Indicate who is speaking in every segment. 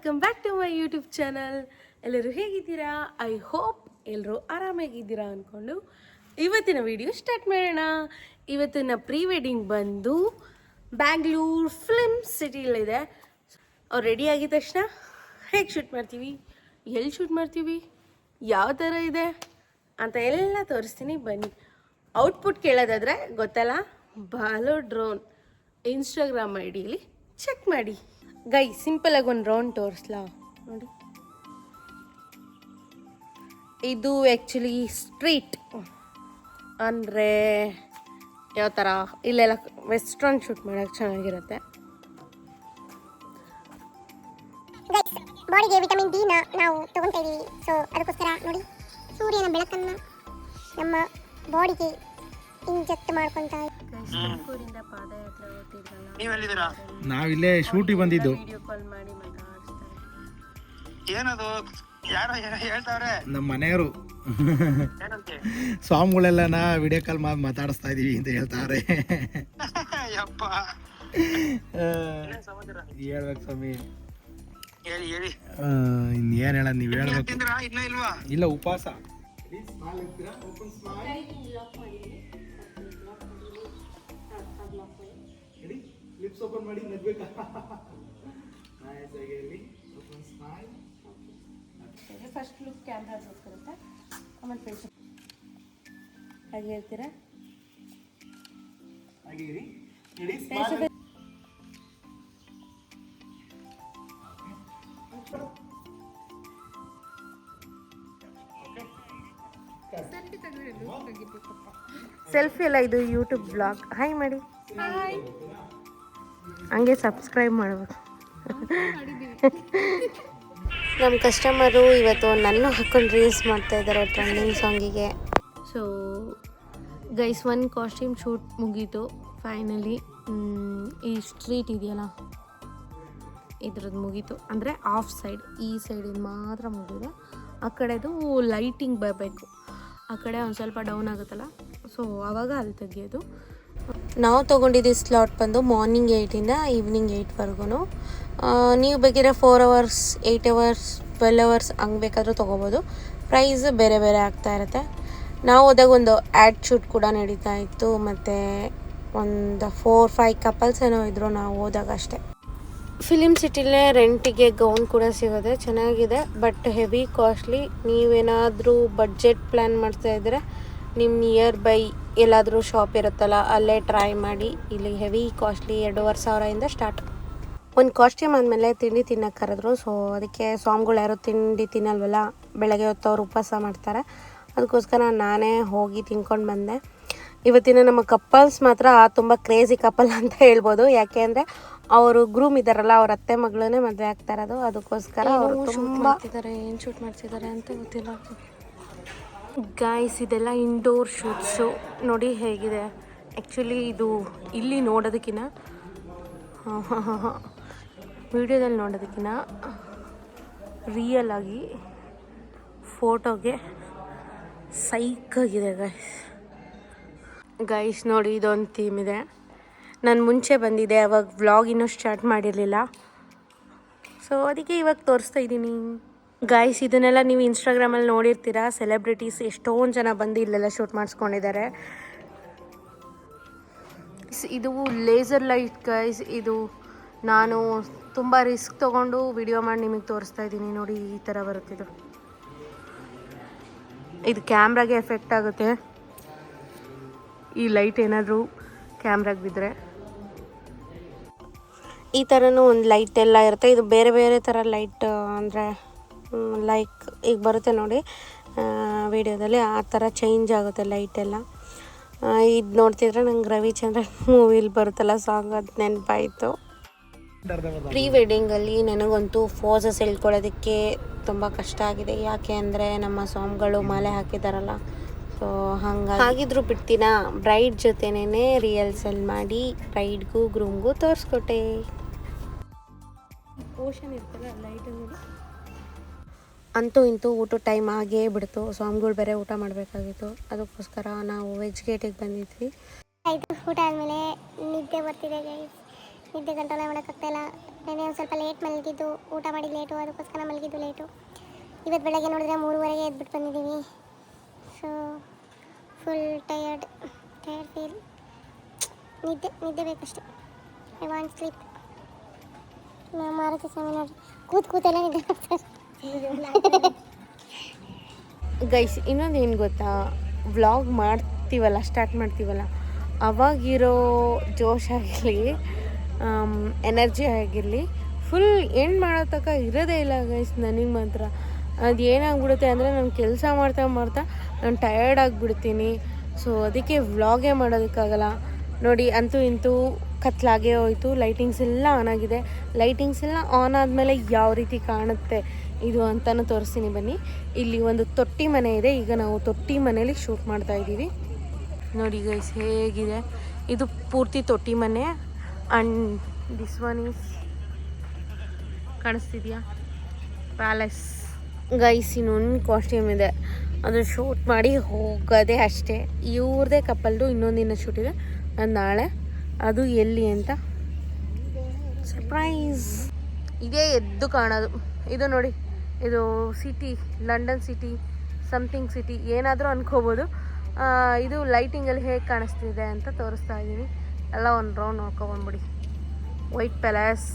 Speaker 1: Welcome back to my YouTube channel. ಎಲ್ಲರೂ ಹೇಗಿದ್ದೀರಾ? I hope ಎಲ್ಲರೂ ಆರಾಮಾಗಿದ್ದೀರಾ ಅಂದ್ಕೊಂಡು ಇವತ್ತಿನ ವಿಡಿಯೋ ಸ್ಟಾರ್ಟ್ ಮಾಡೋಣ. ಇವತ್ತಿನ ಪ್ರೀ ವೆಡ್ಡಿಂಗ್ ಬಂದು ಬ್ಯಾಂಗ್ಳೂರ್ ಫಿಲ್ಮ್ ಸಿಟಿಲಿದೆ. ಅವ್ರು ರೆಡಿ ಆಗಿದ ತಕ್ಷಣ ಹೇಗೆ ಶೂಟ್ ಮಾಡ್ತೀವಿ, ಎಲ್ಲಿ ಶೂಟ್ ಮಾಡ್ತೀವಿ, ಯಾವ ಥರ ಇದೆ ಅಂತ ಎಲ್ಲ ತೋರಿಸ್ತೀನಿ ಬನ್ನಿ. ಔಟ್ಪುಟ್ ಕೇಳೋದಾದರೆ ಗೊತ್ತಲ್ಲ, ಬಾಲೋ ಡ್ರೋನ್ ಇನ್ಸ್ಟಾಗ್ರಾಮ್ ಐಡಿಯಲ್ಲಿ ಚೆಕ್ ಮಾಡಿ. ಗೈ ಸಿಂಪಲಾಗಿ ಒಂದು ರೌಂಡ್ ತೋರಿಸ್ಲಾ ನೋಡಿ. ಇದು ಆ್ಯಕ್ಚುಲಿ ಸ್ಟ್ರೀಟ್ ಅಂದರೆ ಯಾವ ಥರ ಇಲ್ಲೆಲ್ಲ ವೆಸ್ಟ್ರನ್ ಶೂಟ್ ಮಾಡೋಕ್ಕೆ ಚೆನ್ನಾಗಿರುತ್ತೆ.
Speaker 2: ಬಾಡಿಗೆ ವಿಟಮಿನ್ ಡಿ ನಾವು ತಗೊತಾ ಇದೀವಿ. ಸೊ ಅದಕ್ಕೋಸ್ಕರ ನೋಡಿ, ಸೂರ್ಯನ ಬೆಳಕನ್ನು ನಮ್ಮ ಬಾಡಿಗೆ ಇಂಜೆಕ್ಟ್ ಮಾಡ್ಕೊಂತ
Speaker 3: ನಾವಿಲ್ಲೇ ಶೂಟಿಗೆ ಬಂದಿದ್ದು.
Speaker 1: ವಿಡಿಯೋ ಕಾಲ್ ಮಾಡಿ ಮಾತಾಡ್ತಾರೆ.
Speaker 4: ಏನದು ಯಾರೋ ಹೇಳ್ತಾವ್ರೆ
Speaker 3: ನಮ್ಮ ಮನೆಯವರು ಸ್ವಾಮಿಗಳೆಲ್ಲ ವಿಡಿಯೋ ಕಾಲ್ ಮಾಡಿ ಮಾತಾಡಿಸ್ತಾ ಇದೀವಿ ಅಂತ ಹೇಳ್ತಾರೆ.
Speaker 4: ಯಪ್ಪ
Speaker 3: ಹೇಳ್ಬೇಕು ಸ್ವಾಮಿ.
Speaker 4: ಹೇಳಿ ಹೇಳಿ
Speaker 3: ಇನ್ನೇನು ಹೇಳ, ನೀವು ಹೇಳ್ಬೇಕು.
Speaker 4: ತಿಂದ್ರಾ ಇನ್ನ ಇಲ್ವಾ?
Speaker 3: ಇಲ್ಲ, ಉಪವಾಸ. ಲಿಪ್ಸ್ ಓಪನ್ ಮಾಡಿ ನಗ್ಬೇಕಾ?
Speaker 1: ಫಸ್ಟ್ ಲುಕ್ ಕ್ಯಾಮ್ರಾ ತೋರಿಸ್ಕೊಳುತ್ತೆ, ಆಮೇಲೆ ಫೇಸ್ ಹಾಗೆ ಹೇಳ್ತೀರಾ. ಸೆಲ್ಫಿ ಎಲ್ಲ ಇದು ಯೂಟ್ಯೂಬ್ ಬ್ಲಾಗ್. ಹಾಯ್ ಮಾಡಿ, ಹಂಗೆ ಸಬ್ಸ್ಕ್ರೈಬ್ ಮಾಡಬೇಕು. ನಮ್ಮ ಕಸ್ಟಮರು ಇವತ್ತು ನನ್ನ ಹಾಕೊಂಡು ರೀಲ್ಸ್ ಮಾಡ್ತಾ ಇದ್ದಾರೆ ಟ್ರೆಂಡಿಂಗ್ ಸಾಂಗಿಗೆ. ಸೊ ಗೈಸ್, ಒಂದು ಕಾಸ್ಟ್ಯೂಮ್ ಶೂಟ್ ಮುಗೀತು ಫೈನಲಿ. ಈ ಸ್ಟ್ರೀಟ್ ಇದೆಯಲ್ಲ ಇದ್ರದ್ದು ಮುಗೀತು, ಅಂದರೆ ಆಫ್ ಸೈಡ್, ಈ ಸೈಡಿಂದ ಮಾತ್ರ ಮುಗಿದೆ. ಆ ಕಡೆದು ಲೈಟಿಂಗ್ ಬರಬೇಕು, ಆ ಕಡೆ ಒಂದು ಸ್ವಲ್ಪ ಡೌನ್ ಆಗುತ್ತಲ್ಲ, ಸೊ ಆವಾಗ ಅಲ್ಲಿ ತೆಗಿಯೋದು. ನಾವು ತೊಗೊಂಡಿದ್ದು ಸ್ಲಾಟ್ ಬಂದು ಮಾರ್ನಿಂಗ್ 8ಇಂದ ಈವ್ನಿಂಗ್ 8ವರೆಗೂ. ನೀವು ಬೇಕಿದ್ರೆ 4 hours, 8 hours, 12 hours ಹಂಗೆ ಬೇಕಾದರೂ ತೊಗೋಬೋದು. ಪ್ರೈಸ್ ಬೇರೆ ಬೇರೆ ಆಗ್ತಾ ಇರುತ್ತೆ. ನಾವು ಹೋದಾಗ ಒಂದು ಆ್ಯಡ್ ಶೂಟ್ ಕೂಡ ನಡೀತಾ ಇತ್ತು, ಮತ್ತು ಒಂದು 4-5 ಕಪಲ್ಸ್ ಏನೋ ಇದ್ದರು ನಾವು ಹೋದಾಗ ಅಷ್ಟೇ. ಫಿಲಿಮ್ ಸಿಟಿಲೇ ರೆಂಟಿಗೆ ಗೌನ್ ಕೂಡ ಸಿಗೋದೆ, ಚೆನ್ನಾಗಿದೆ, ಬಟ್ ಹೆವಿ ಕಾಸ್ಟ್ಲಿ. ನೀವೇನಾದರೂ ಬಡ್ಜೆಟ್ ಪ್ಲ್ಯಾನ್ ಮಾಡ್ತಾ ಇದ್ದರೆ ನಿಮ್ಮ ನಿಯರ್ ಬೈ ಎಲ್ಲಾದರೂ ಶಾಪ್ ಇರುತ್ತಲ್ಲ, ಅಲ್ಲೇ ಟ್ರೈ ಮಾಡಿ. ಇಲ್ಲಿ ಹೆವಿ ಕಾಸ್ಟ್ಲಿ, 2,500 ಸ್ಟಾರ್ಟ್. ಒಂದು ಕಾಸ್ಟ್ಯೂಮ್ ಆದಮೇಲೆ ತಿಂಡಿ ತಿನ್ನೋಕೆ ಕರೆದ್ರು. ಸೊ ಅದಕ್ಕೆ ಸ್ವಾಮಿಗಳು ಯಾರು ತಿಂಡಿ ತಿನ್ನಲ್ವಲ್ಲ, ಬೆಳಗ್ಗೆ ಹೊತ್ತು ಅವ್ರು ಉಪವಾಸ ಮಾಡ್ತಾರೆ. ಅದಕ್ಕೋಸ್ಕರ ನಾನೇ ಹೋಗಿ ತಿನ್ಕೊಂಡು ಬಂದೆ. ಇವತ್ತಿನ ನಮ್ಮ ಕಪಲ್ಸ್ ಮಾತ್ರ ತುಂಬ ಕ್ರೇಜಿ ಕಪಲ್ ಅಂತ ಹೇಳ್ಬೋದು. ಯಾಕೆ ಅಂದರೆ ಅವರು ಗ್ರೂಮ್ ಇದ್ದಾರಲ್ಲ, ಅವ್ರ ಅತ್ತೆ ಮಗಳನ್ನೇ ಮದುವೆ ಆಗ್ತಾ ಇರೋದು. ಅದಕ್ಕೋಸ್ಕರ ಅವರು ತುಂಬ ಏನು ಶೂಟ್ ಮಾಡ್ತಿದ್ದಾರೆ ಅಂತ ಗೊತ್ತಿಲ್ಲ ಗಾಯ್ಸ್. ಇದೆಲ್ಲ ಇಂಡೋರ್ ಶೂಟ್ಸು ನೋಡಿ ಹೇಗಿದೆ. ಆ್ಯಕ್ಚುಲಿ ಇದು ಇಲ್ಲಿ ನೋಡೋದಕ್ಕಿಂತ ವಿಡಿಯೋದಲ್ಲಿ ನೋಡೋದಕ್ಕಿಂತ ರಿಯಲ್ ಆಗಿ ಫೋಟೋಗೆ ಸೈಕಾಗಿದೆ ಗೈಸ್. ನೋಡಿ, ಇದೊಂದು ಥೀಮ್ ಇದೆ. ನಾನು ಮುಂಚೆ ಬಂದಿದ್ದೆ, ಅವಾಗ ವ್ಲಾಗ್ ಇನ್ನೂ ಸ್ಟಾರ್ಟ್ ಮಾಡಿರಲಿಲ್ಲ, ಸೊ ಅದಕ್ಕೆ ಇವಾಗ ತೋರಿಸ್ತಾ ಇದ್ದೀನಿ ಗೈಸ್. ಇದನ್ನೆಲ್ಲ ನೀವು ಇನ್ಸ್ಟಾಗ್ರಾಮಲ್ಲಿ ನೋಡಿರ್ತೀರ. ಸೆಲೆಬ್ರಿಟೀಸ್ ಎಷ್ಟೊಂದು ಜನ ಬಂದು ಇಲ್ಲೆಲ್ಲ ಶೂಟ್ ಮಾಡಿಸ್ಕೊಂಡಿದ್ದಾರೆ. ಇದು ಲೇಸರ್ ಲೈಟ್ ಗೈಸ್. ಇದು ನಾನು ತುಂಬ ರಿಸ್ಕ್ ತೊಗೊಂಡು ವಿಡಿಯೋ ಮಾಡಿ ನಿಮಗೆ ತೋರಿಸ್ತಾ ಇದ್ದೀನಿ. ನೋಡಿ, ಈ ಥರ ಬರುತ್ತಿದ್ದು. ಇದು ಕ್ಯಾಮ್ರಾಗೆ ಎಫೆಕ್ಟ್ ಆಗುತ್ತೆ, ಈ ಲೈಟ್ ಏನಾದರೂ ಕ್ಯಾಮ್ರಾಗೆ ಬಿದ್ದರೆ. ಈ ಥರನೂ ಒಂದು ಲೈಟ್ ಎಲ್ಲ ಇರುತ್ತೆ. ಇದು ಬೇರೆ ಬೇರೆ ಥರ ಲೈಟ್, ಅಂದರೆ ಲೈಕ್ ಈಗ ಬರುತ್ತೆ ನೋಡಿ ವಿಡಿಯೋದಲ್ಲಿ, ಆ ಥರ ಚೇಂಜ್ ಆಗುತ್ತೆ ಲೈಟೆಲ್ಲ. ಇದು ನೋಡ್ತಿದ್ರೆ ನಂಗೆ ರವಿಚಂದ್ರನ್ ಮೂವಿಲಿ ಬರುತ್ತಲ್ಲ ಸಾಂಗ್, ಅದು ನೆನಪಾಯಿತು. ಪ್ರೀ ವೆಡ್ಡಿಂಗಲ್ಲಿ ನನಗಂತೂ ಫೋಸಸ್ ಹೇಳ್ಕೊಳ್ಳೋದಕ್ಕೆ ತುಂಬ ಕಷ್ಟ ಆಗಿದೆ. ಯಾಕೆ ಅಂದರೆ ನಮ್ಮ ಸ್ವಾಮಿಗಳು ಮಾಲೆ ಹಾಕಿದಾರಲ್ಲ, ಸೊ ಹಾಗಿದ್ರು ಬಿಡ್ತೀನ, ಬ್ರೈಡ್ ಜೊತೆನೇ ರಿಯಲ್ಸಲ್ಲಿ ಮಾಡಿ ಬ್ರೈಡ್ಗೂ ಗ್ರೂಮ್ಗೂ ತೋರಿಸ್ಕೊಟ್ಟೆ. ಓಷನ್ ಇರ್ತಲ್ಲ ಲೈಟಲ್ಲಿ. ಅಂತೂ ಇಂತೂ ಊಟ ಟೈಮ್ ಆಗೇ ಬಿಡ್ತು. ಸ್ವಾಮಿಗಳು ಬೇರೆ ಊಟ ಮಾಡಬೇಕಾಗಿತ್ತು. ಅದಕ್ಕೋಸ್ಕರ ನಾವು ವೆಜ್ ಗೇಟಿಗೆ ಬಂದಿದ್ವಿ.
Speaker 2: ಊಟ ಆದಮೇಲೆ ನಿದ್ದೆ ಬರ್ತಿದೆ ಗೈಸ್. ನಿದ್ದೆ ಕಂಟ್ರೋಲ್ ಮಾಡೋಕ್ಕಾಗ್ತಾಯಿಲ್ಲ. ನೆನ್ನೆ ಒಂದು ಸ್ವಲ್ಪ ಲೇಟ್ ಮಲಗಿದ್ದು, ಊಟ ಮಾಡಿ ಲೇಟು, ಅದಕ್ಕೋಸ್ಕರ ಮಲಗಿದ್ದು ಲೇಟು. ಇವತ್ತು ಬೆಳಗ್ಗೆ ನೋಡಿದ್ರೆ 3:30ಗೆ ಎದ್ಬಿಟ್ಟು ಬಂದಿದ್ದೀವಿ. So full tired feel. ನಿದ್ದೆ ಬೇಕಷ್ಟೆ. I want sleep. Maruti Swamy ನೋಡ್ರಿ ಕೂತೆಲ್ಲ ನಿದ್ದೆ ಮಾಡ್ತಾರೆ.
Speaker 1: ಗೈಸ್ ಇನ್ನೊಂದು ಏನು ಗೊತ್ತಾ, ವ್ಲಾಗ್ ಮಾಡ್ತೀವಲ್ಲ, ಸ್ಟಾರ್ಟ್ ಮಾಡ್ತೀವಲ್ಲ, ಅವಾಗಿರೋ ಜೋಶ್ ಆಗಿರಲಿ, ಎನರ್ಜಿ ಆಗಿರಲಿ, ಫುಲ್ ಎಂಡ್ ಮಾಡೋ ತನಕ ಇರೋದೇ ಇಲ್ಲ ಗೈಸ್. ನನಗೆ ಮಾತ್ರ ಅದು ಏನಾಗ್ಬಿಡುತ್ತೆ ಅಂದರೆ ನಾನು ಕೆಲಸ ಮಾಡ್ತಾ ನಾನು ಟಯರ್ಡ್ ಆಗಿಬಿಡ್ತೀನಿ. ಸೊ ಅದಕ್ಕೆ ವ್ಲಾಗೇ ಮಾಡೋದಕ್ಕಾಗಲ್ಲ. ನೋಡಿ ಅಂತೂ ಇಂತೂ ಕತ್ಲಾಗೇ ಹೋಯಿತು. ಲೈಟಿಂಗ್ಸ್ ಎಲ್ಲ ಆನ್ ಆಗಿದೆ. ಲೈಟಿಂಗ್ಸ್ ಎಲ್ಲ ಆನ್ ಆದಮೇಲೆ ಯಾವ ರೀತಿ ಕಾಣುತ್ತೆ ಇದು ಅಂತಲೂ ತೋರಿಸ್ತೀನಿ ಬನ್ನಿ. ಇಲ್ಲಿ ಒಂದು ತೊಟ್ಟಿ ಮನೆ ಇದೆ. ಈಗ ನಾವು ತೊಟ್ಟಿ ಮನೇಲಿ ಶೂಟ್ ಮಾಡ್ತಾ ಇದ್ದೀವಿ. ನೋಡಿ ಗೈಸ್ ಹೇಗಿದೆ ಇದು. ಪೂರ್ತಿ ತೊಟ್ಟಿ ಮನೆ. ಆ್ಯಂಡ್ ದಿಸ್ ಒನ್ ಈಸ್ ಕಾಣಿಸ್ತಿದ್ಯಾ, ಪ್ಯಾಲೇಸ್. ಗೈಸ್ ಇನ್ನೊಂದು ಕಾಸ್ಟ್ಯೂಮ್ ಇದೆ, ಅದು ಶೂಟ್ ಮಾಡಿ ಹೋಗೋದೇ ಅಷ್ಟೇ. ಇವ್ರದೇ ಕಪಲ್ದು ಇನ್ನೊಂದಿನ ಶೂಟ್ ಇದೆ, ಅದು ನಾಳೆ. ಅದು ಎಲ್ಲಿ ಅಂತ ಸರ್ಪ್ರೈಸ್. ಇದೇ ಎದ್ದು ಕಾಣೋದು. ಇದು ನೋಡಿ, ಇದು city, London city, something city ಏನಾದರೂ ಅನ್ಕೋಬೋದು. ಇದು ಲೈಟಿಂಗಲ್ಲಿ ಹೇಗೆ ಕಾಣಿಸ್ತಿದೆ ಅಂತ ತೋರಿಸ್ತಾ ಇದ್ದೀನಿ. ಎಲ್ಲ ಒಂದು ರೌಂಡ್ ನೋಡ್ಕೊಬಂದ್ಬಿಡಿ. White palace.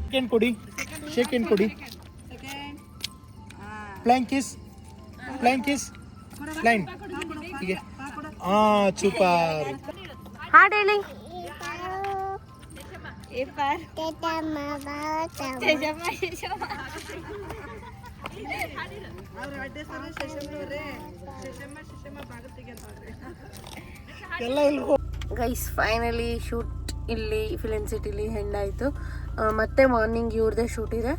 Speaker 3: ಸೆಕೆಂಡ್ ಕೊಡಿ, ಸೆಕೆಂಡ್ ಕೊಡಿ. ಪ್ಲ್ಯಾಂಕ್ ಕಿಸ್, ಪ್ಲ್ಯಾಂಕ್ ಹೀಗೆ. ಸೂಪರ್.
Speaker 1: ಹಾಡು ಹೇಳಿ. ಗೈಸ್ ಫೈನಲಿ ಶೂಟ್ ಇಲ್ಲಿ ಫಿಲಿಮ್ ಸಿಟಿಲಿ ಹೆಂಡಾಯಿತು. ಮತ್ತೆ ಮಾರ್ನಿಂಗ್ ಇವ್ರದ್ದೇ ಶೂಟ್ ಇದೆ.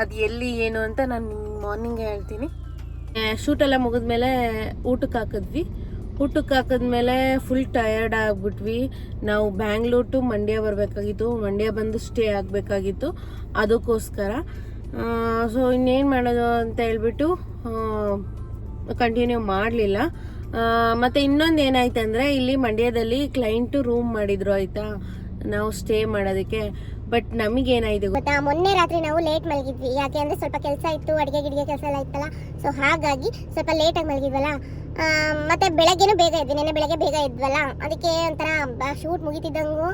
Speaker 1: ಅದು ಎಲ್ಲಿ ಏನು ಅಂತ ನಾನು ಮಾರ್ನಿಂಗೇ ಹೇಳ್ತೀನಿ. ಶೂಟೆಲ್ಲ ಮುಗಿದ್ಮೇಲೆ ಊಟಕ್ಕೆ ಹಾಕಿದ್ಮೇಲೆ ಫುಲ್ ಟಯರ್ಡ್ ಆಗಿಬಿಟ್ವಿ. ನಾವು ಬ್ಯಾಂಗ್ಳೂರ್ ಟು ಮಂಡ್ಯ ಬರಬೇಕಾಗಿತ್ತು. ಮಂಡ್ಯ ಬಂದು ಸ್ಟೇ ಆಗಬೇಕಾಗಿತ್ತು. ಅದಕ್ಕೋಸ್ಕರ ಸೊ ಇನ್ನೇನು ಮಾಡೋದು ಅಂತ ಹೇಳ್ಬಿಟ್ಟು ಕಂಟಿನ್ಯೂ ಮಾಡಲಿಲ್ಲ. ಮತ್ತು ಇನ್ನೊಂದು ಏನಾಯ್ತು ಅಂದರೆ, ಇಲ್ಲಿ ಮಂಡ್ಯದಲ್ಲಿ ಕ್ಲೈಂಟು ರೂಮ್ ಮಾಡಿದ್ರು ಆಯಿತಾ, ನಾವು ಸ್ಟೇ ಮಾಡೋದಕ್ಕೆ. ಬಟ್ ನಮಗೇನಾಯಿತು
Speaker 2: ಗೊತ್ತಾ, ಮೊನ್ನೆ ರಾತ್ರಿ ನಾವು ಲೇಟ್ ಮಲಗಿದ್ವಿ. ಯಾಕೆ ಅಂದರೆ ಸ್ವಲ್ಪ ಕೆಲಸ ಇತ್ತು, ಅಡುಗೆ ಕೆಲಸ ಎಲ್ಲ ಇತ್ತಲ್ಲ. ಸೊ ಹಾಗಾಗಿ ಸ್ವಲ್ಪ ಲೇಟಾಗಿ ಮಲಗಿದ್ವಲ್ಲ. ಮತ್ತು ಬೆಳಗ್ಗೆನೂ ಬೇಗ ಇದ್ವಿ. ನೆನ್ನೆ ಬೆಳಗ್ಗೆ ಬೇಗ ಇದ್ವಲ್ಲ, ಅದಕ್ಕೆ ಒಂಥರ ಶೂಟ್ ಮುಗಿತಿದ್ದಂಗೂ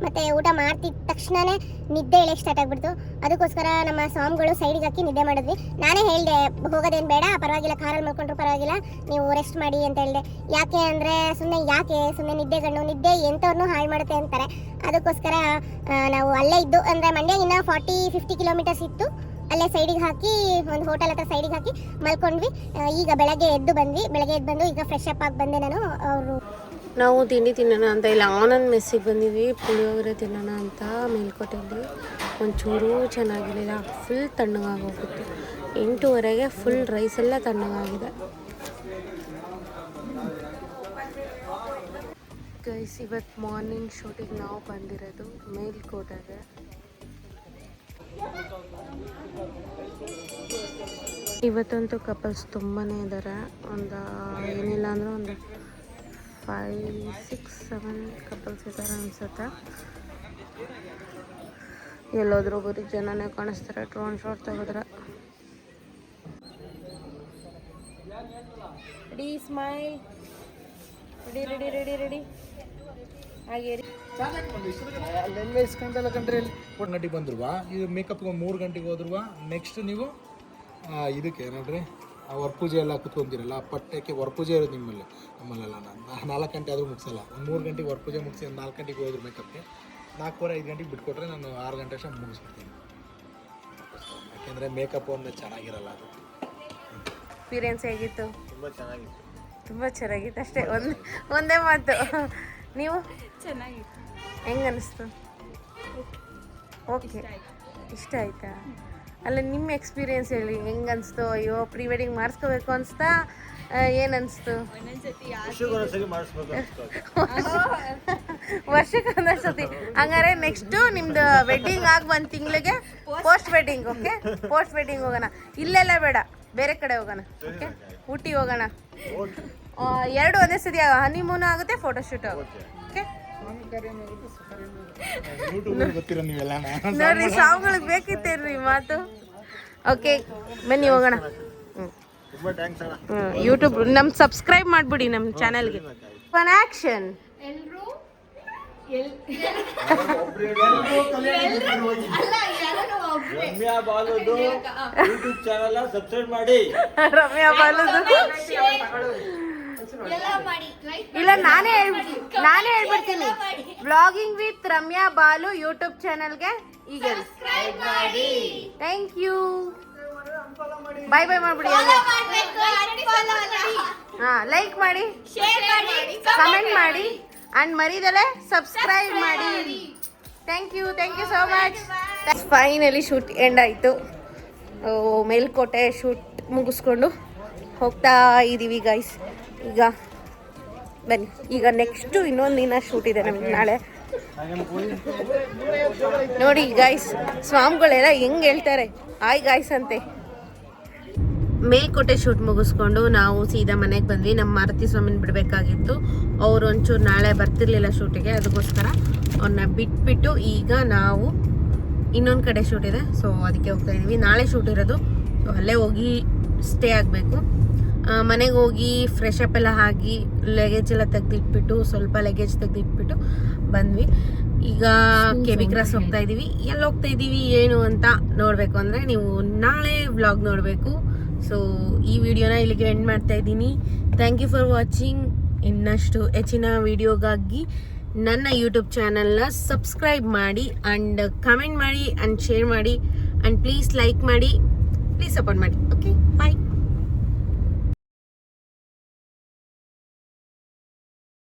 Speaker 2: ಮತ್ತು ಊಟ ಮಾಡ್ತಿದ್ದ ತಕ್ಷಣವೇ ನಿದ್ದೆ ಇಳಕ್ಕೆ ಸ್ಟಾರ್ಟ್ ಆಗಿಬಿಡ್ತು. ಅದಕ್ಕೋಸ್ಕರ ನಮ್ಮ ಸ್ವಾಮಿಗಳು ಸೈಡಿಗೆ ಹಾಕಿ ನಿದ್ದೆ ಮಾಡಿದ್ವಿ. ನಾನೇ ಹೇಳಿದೆ, ಹೋಗೋದೇನು ಬೇಡ, ಪರವಾಗಿಲ್ಲ, ಕಾರಲ್ಲಿ ಮಲ್ಕೊಂಡ್ರು ಪರವಾಗಿಲ್ಲ, ನೀವು ರೆಸ್ಟ್ ಮಾಡಿ ಅಂತ ಹೇಳಿದೆ. ಯಾಕೆ ಅಂದರೆ ಸುಮ್ಮನೆ ನಿದ್ದೆ ಎಂಥವ್ರನ್ನೂ ಹಾಳು ಮಾಡುತ್ತೆ ಅಂತಾರೆ. ಅದಕ್ಕೋಸ್ಕರ ನಾವು ಅಲ್ಲೇ ಇದ್ದು, ಅಂದರೆ ಮಂಡ್ಯಗಿನ್ನ 40-50 ಕಿಲೋಮೀಟರ್ಸ್ ಇತ್ತು. ಅಲ್ಲೇ ಸೈಡಿಗೆ ಹಾಕಿ, ಒಂದು ಹೋಟೆಲ್ ಹತ್ರ ಸೈಡಿಗೆ ಹಾಕಿ ಮಲ್ಕೊಂಡ್ವಿ. ಈಗ ಬೆಳಗ್ಗೆ ಎದ್ದು ಬಂದು ಈಗ ಫ್ರೆಶ್ ಅಪ್ ಆಗಿ ಬಂದೆ ನಾನು.
Speaker 1: ನಾವು ತಿಂಡಿ ತಿನ್ನೋಣ ಅಂತ ಇಲ್ಲ, ಆನಂದ್ ಮೆಸ್ಸಿಗೆ ಬಂದಿದ್ವಿ. ಪುಳಿಯೋಗರೆ ತಿನ್ನೋಣ ಅಂತ ಮೇಲ್ಕೋಟೆಯಲ್ಲಿ. ಒಂಚೂರು ಚೆನ್ನಾಗಿರಲಿಲ್ಲ, ಫುಲ್ ತಣ್ಣಗಾಗೋಗಿತ್ತು. 8:30ಗೆ ಫುಲ್ ರೈಸ್ ಎಲ್ಲ ತಣ್ಣಗಾಗಿದೆ. ಗೈಸ್ ಇವತ್ತು ಮಾರ್ನಿಂಗ್ ಶೂಟಿಗೆ ನಾವು ಬಂದಿರೋದು ಮೇಲ್ಕೋಟೆಗೆ. ಇವತ್ತಂತೂ ಕಪಲ್ಸ್ ತುಂಬಾ ಇದ್ದಾರೆ. ಒಂದು ಏನಿಲ್ಲ ಅಂದರೆ ಒಂದು 5-6-7 ಕಪಲ್ಸ್ ಇದ್ದಾರೆ ಅನ್ಸುತ್ತೆ. ಎಲ್ಲೋದ್ರೂ ಬರೀ ಜನನೇ ಕಾಣಿಸ್ತಾರೆ. ಡ್ರೋನ್ ಶಾಟ್ ತೆಗೆದ್ರೆ. ರೆಡಿ ಸ್ಮೈಲ್, ರೆಡಿ ಹಾಗೆ
Speaker 3: ಅಲ್ಲೆಲ್ಲ ಇಸ್ಕೊಂಡಲ್ಲ ಕಂಡ್ರೆ. ನಟಿ ಬಂದ್ರು, ಇದು ಮೇಕಪ್ಗೆ 3 ಗಂಟೆಗೆ ಹೋದ್ರು. ನೆಕ್ಸ್ಟ್ ನೀವು ಇದಕ್ಕೆ ನೋಡ್ರಿ ವರಪೂಜೆ ಎಲ್ಲ ಕುತ್ಕೊಂತೀರಲ್ಲ, ಪಟ್ಟಕ್ಕೆ ವರಪೂಜೆ ಇರೋದು ನಮ್ಮಲ್ಲೆಲ್ಲ. 4 ಗಂಟೆ ಆದರೂ ಮುಗಿಸಲ್ಲ. 3 ಗಂಟೆಗೆ ವರಪೂಜೆ ಮುಗಿಸಿ 4 ಗಂಟೆಗೆ ಹೋದ್ರು ಮೇಕಪ್ಗೆ. 4:45 ಗಂಟೆಗೆ ಬಿಟ್ಕೊಟ್ರೆ ನಾನು 6 ಗಂಟೆ ಅಷ್ಟು ಮುಗಿಸ್ಬಿಡ್ತೀನಿ. ಯಾಕೆಂದರೆ ಮೇಕಪ್ ಒಂದು ಚೆನ್ನಾಗಿರಲ್ಲ. ಅದು
Speaker 1: ಎಕ್ಸ್ಪೀರಿಯನ್ಸ್ ಹೇಗಿತ್ತು? ತುಂಬ ಚೆನ್ನಾಗಿತ್ತು ಅಷ್ಟೇ, ಒಂದೇ ಮಾತು. ನೀವು
Speaker 5: ಚೆನ್ನಾಗಿತ್ತು.
Speaker 1: ಹೆಂಗೆ ಅನ್ನಿಸ್ತು? ಓಕೆ, ಇಷ್ಟ ಆಯ್ತಾ? ಅಲ್ಲ ನಿಮ್ಮ ಎಕ್ಸ್ಪೀರಿಯನ್ಸ್ ಹೇಳಿ, ಹೆಂಗೆ ಅನಿಸ್ತು? ಅಯ್ಯೋ ಪ್ರೀ ವೆಡ್ಡಿಂಗ್ ಮಾಡಿಸ್ಕೋಬೇಕು ಅನಿಸ್ತಾ? ಏನು ಅನಿಸ್ತು? ವರ್ಷಕ್ಕೊಂದು ಸತಿ. ಹಂಗಾರೆ ನೆಕ್ಸ್ಟು ನಿಮ್ದು ವೆಡ್ಡಿಂಗ್ ಆಗಿ 1 ತಿಂಗಳಿಗೆ post wedding. Okay, post wedding ಹೋಗೋಣ. ಇಲ್ಲೆಲ್ಲ ಬೇಡ, ಬೇರೆ ಕಡೆ ಹೋಗೋಣ. ಓಕೆ, ಊಟಿ ಹೋಗೋಣ. 2 ಒಂದೇ ಸತಿ ಹನಿಮೂನ್ ಆಗುತ್ತೆ, ಫೋಟೋಶೂಟ್ ಆಗುತ್ತೆ. ಓಕೆ,
Speaker 3: ಯೂಟ್ಯೂಬ್ ಗೊತ್ತಿರೋ ನೀವೆಲ್ಲ
Speaker 1: ನೋಡ್ರಿ ಸಾವುಗಳಿಗೆ ಬೇಕಿತ್ತೇನ್ರಿ ಮಾತು. ಓಕೆ ಬನ್ನಿ ಹೋಗೋಣ.
Speaker 3: ತುಂಬಾ ಥ್ಯಾಂಕ್ಸ್ ಅಣ್ಣ.
Speaker 1: ಯೂಟ್ಯೂಬ್ ನಮ್ ಸಬ್ಸ್ಕ್ರೈಬ್ ಮಾಡ್ಬಿಡಿ ನಮ್ಮ ಚಾನಲ್ಗೆ. One action.
Speaker 5: ರಮ್ಯಾ ಬಾಲುದು ಯೂಟ್ಯೂಬ್ ಚಾನಲ್ ಸಬ್ಸ್ಕ್ರೈಬ್ ಮಾಡಿ.
Speaker 1: ರಮ್ಯಾ ಬಾಲುದು ಇಲ್ಲ, ನಾನೇ ಹೇಳ್ಬಿಡ್ತೀನಿ. Vlogging with Ramya Balu YouTube ಚಾನಲ್ಗೆ ಈಗ ಥ್ಯಾಂಕ್ ಯು. ಬಾಯ್ ಬಾಯ್ ಮಾಡ್ಬಿಡಿ. ಹಾ, ಲೈಕ್ ಮಾಡಿ, ಕಮೆಂಟ್ ಮಾಡಿ ಅಂಡ್ ಮರಿದಲೆ ಸಬ್ಸ್ಕ್ರೈಬ್ ಮಾಡಿ. Thank you so much. Finally shoot end ಆಯಿತು. ಮೇಲ್ಕೋಟೆ ಶೂಟ್ ಮುಗಿಸ್ಕೊಂಡು ಹೋಗ್ತಾ ಇದ್ದೀವಿ ಗೈಸ್. ಈಗ ಬನ್ನಿ, ಈಗ ನೆಕ್ಸ್ಟು ಇನ್ನೊಂದು ದಿನ ಶೂಟ್ ಇದೆ ನಮ್ಗೆ ನಾಳೆ. ನೋಡಿ ಗೈಸ್, ಸ್ವಾಮಿಗಳೆಲ್ಲ ಹೆಂಗೆ ಹೇಳ್ತಾರೆ ಆಯ್ ಗಾಯ್ಸ್ ಅಂತೆ. ಮೇಲ್ಕೋಟೆ ಶೂಟ್ ಮುಗಿಸ್ಕೊಂಡು ನಾವು ಸೀದಾ ಮನೆಗೆ ಬಂದ್ವಿ. ನಮ್ಮ ಮಾರುತಿ ಸ್ವಾಮಿನ ಬಿಡಬೇಕಾಗಿತ್ತು. ಅವರು ಒಂಚೂರು ನಾಳೆ ಬರ್ತಿರ್ಲಿಲ್ಲ ಶೂಟಿಗೆ, ಅದಕ್ಕೋಸ್ಕರ ಅವ್ರನ್ನ ಬಿಟ್ಬಿಟ್ಟು ಈಗ ನಾವು ಇನ್ನೊಂದು ಕಡೆ ಶೂಟ್ ಇದೆ, ಸೊ ಅದಕ್ಕೆ ಹೋಗ್ತಾ ಇದ್ದೀವಿ. ನಾಳೆ ಶೂಟ್ ಇರೋದು, ಸೊ ಅಲ್ಲೇ ಹೋಗಿ ಸ್ಟೇ ಆಗಬೇಕು. ಮನೆಗೆ ಹೋಗಿ ಫ್ರೆಶ್ ಅಪ್ ಎಲ್ಲ ಆಗಿ ಲಗೇಜ್ ಎಲ್ಲ ತೆಗೆದಿಟ್ಬಿಟ್ಟು, ಸ್ವಲ್ಪ ಲಗೇಜ್ ತೆಗೆದಿಟ್ಬಿಟ್ಟು ಬಂದ್ವಿ. ಈಗ ಕೆಬಿ ಕ್ರಾಸ್ ಹೋಗ್ತಾ ಇದ್ದೀವಿ. ಎಲ್ಲಿ ಹೋಗ್ತಾ ಇದ್ದೀವಿ ಏನು ಅಂತ ನೋಡಬೇಕು ಅಂದರೆ ನೀವು ನಾಳೆ ವ್ಲಾಗ್ ನೋಡಬೇಕು. ಸೊ ಈ ವಿಡಿಯೋನ ಇಲ್ಲಿಗೆ ಎಂಡ್ ಮಾಡ್ತಾ ಇದ್ದೀನಿ. Thank you for watching. ಇನ್ನಷ್ಟು ಹೆಚ್ಚಿನ ವಿಡಿಯೋಗಾಗಿ ನನ್ನ ಯೂಟ್ಯೂಬ್ ಚಾನಲ್ನ ಸಬ್ಸ್ಕ್ರೈಬ್ ಮಾಡಿ ಆ್ಯಂಡ್ ಕಮೆಂಟ್ ಮಾಡಿ ಆ್ಯಂಡ್ ಶೇರ್ ಮಾಡಿ ಆ್ಯಂಡ್ ಪ್ಲೀಸ್ ಲೈಕ್ ಮಾಡಿ, ಪ್ಲೀಸ್ ಸಪೋರ್ಟ್ ಮಾಡಿ. ಓಕೆ, ಬಾಯ್.